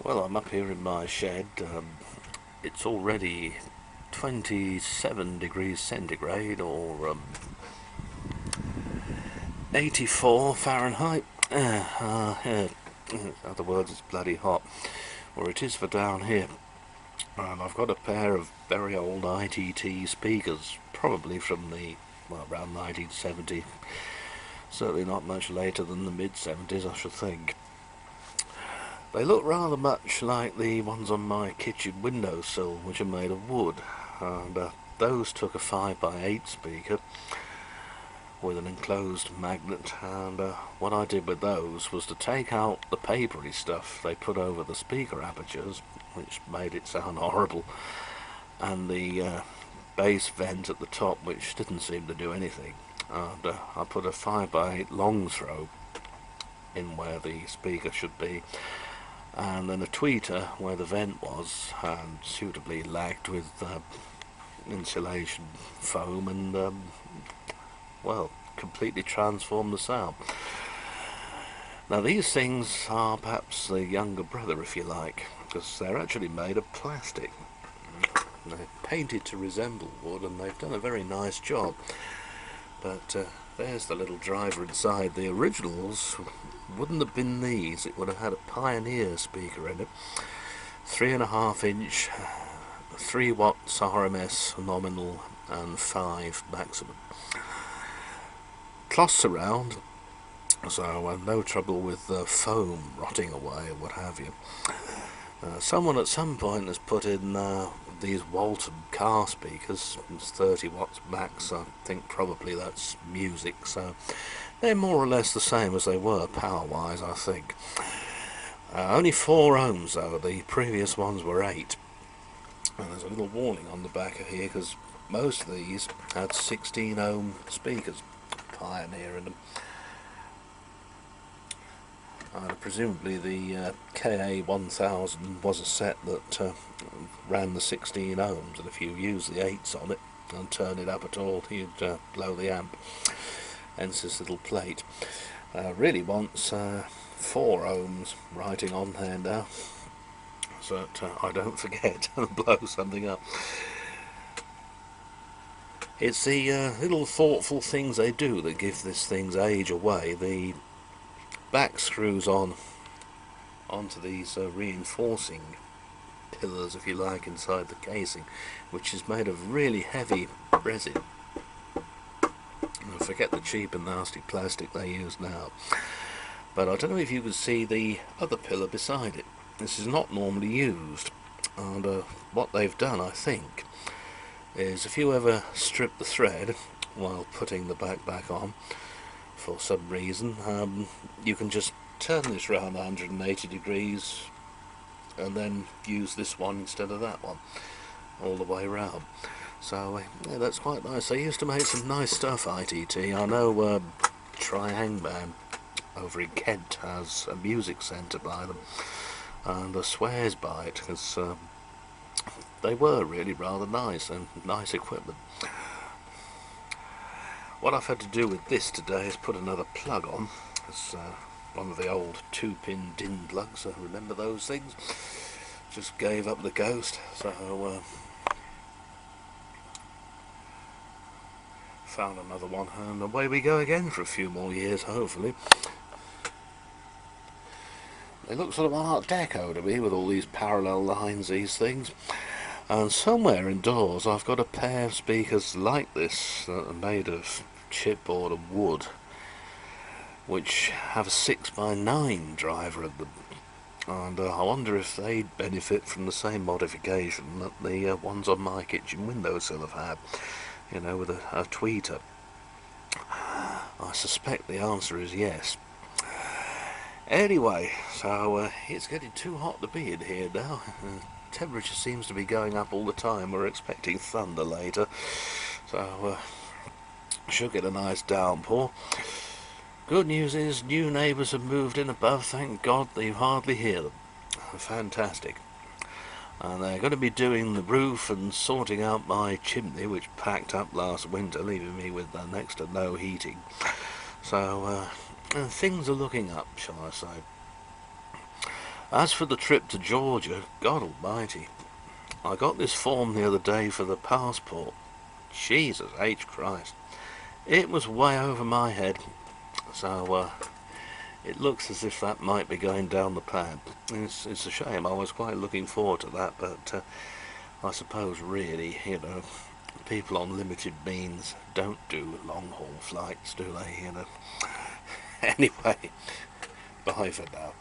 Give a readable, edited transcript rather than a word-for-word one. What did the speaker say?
Well, I'm up here in my shed. It's already 27 degrees centigrade or 84 Fahrenheit. In other words, it's bloody hot, or it is for down here. I've got a pair of very old ITT speakers, probably from around 1970. Certainly not much later than the mid-70s, I should think. They look rather much like the ones on my kitchen windowsill, which are made of wood. And those took a 5x8 speaker with an enclosed magnet, and what I did with those was to take out the papery stuff they put over the speaker apertures, which made it sound horrible, and the bass vent at the top, which didn't seem to do anything. And I put a 5x8 long throw in where the speaker should be, and then a tweeter where the vent was, and suitably lagged with insulation foam, and well, completely transformed the sound. Now these things are perhaps the younger brother, if you like, because they're actually made of plastic. They're painted to resemble wood, and they've done a very nice job. But there's the little driver inside. The originals wouldn't have been these. It would have had a Pioneer speaker in it, 3.5 inch, 3 watts RMS nominal, and 5 maximum. Cloth surround, so I've no trouble with foam rotting away or what have you. Someone at some point has put in these Walton car speakers. It's 30 watts max. I think probably that's music, so they're more or less the same as they were power wise, I think. Only 4 ohms though. The previous ones were 8. And there's a little warning on the back of here because most of these had 16 ohm speakers, Pioneer in them. Presumably the KA1000 was a set that ran the 16 ohms, and if you use the 8s on it and turn it up at all, you'd blow the amp. Hence this little plate. Really wants 4 ohms writing on there now, so that I don't forget and blow something up. It's the little thoughtful things they do that give this thing's age away. The back screws onto these reinforcing pillars, if you like, inside the casing, which is made of really heavy resin. I forget the cheap and nasty plastic they use now. But I don't know if you can see the other pillar beside it. This is not normally used, and what they've done, I think, is if you ever strip the thread while putting the back on for some reason, you can just turn this round 180 degrees and then use this one instead of that one all the way round. So yeah, that's quite nice. They used to make some nice stuff, ITT. I know Triangman over in Kent has a music centre by them, and swears by it because they were really rather nice and nice equipment. What I've had to do with this today is put another plug on. It's one of the old 2-pin DIN plugs. I remember those things. Just gave up the ghost, so found another one, and away we go again for a few more years, hopefully. They look sort of Art Deco to me with all these parallel lines, these things. And somewhere indoors I've got a pair of speakers like this that are made of chipboard and wood, which have a 6x9 driver in them, and I wonder if they'd benefit from the same modification that the ones on my kitchen windowsill have had, you know, with a tweeter. I suspect the answer is yes. Anyway, so it's getting too hot to be in here now. Temperature seems to be going up all the time. We're expecting thunder later, so should get a nice downpour. Good news is new neighbours have moved in above, thank God. You hardly hear them. Fantastic. And they're going to be doing the roof and sorting out my chimney, which packed up last winter, leaving me with next to no heating. So things are looking up, shall I say. As for the trip to Georgia, God almighty, I got this form the other day for the passport. Jesus H. Christ. It was way over my head, so it looks as if that might be going down the pan. It's a shame. I was quite looking forward to that, but I suppose really, people on limited means don't do long haul flights, do they? Anyway, bye for now.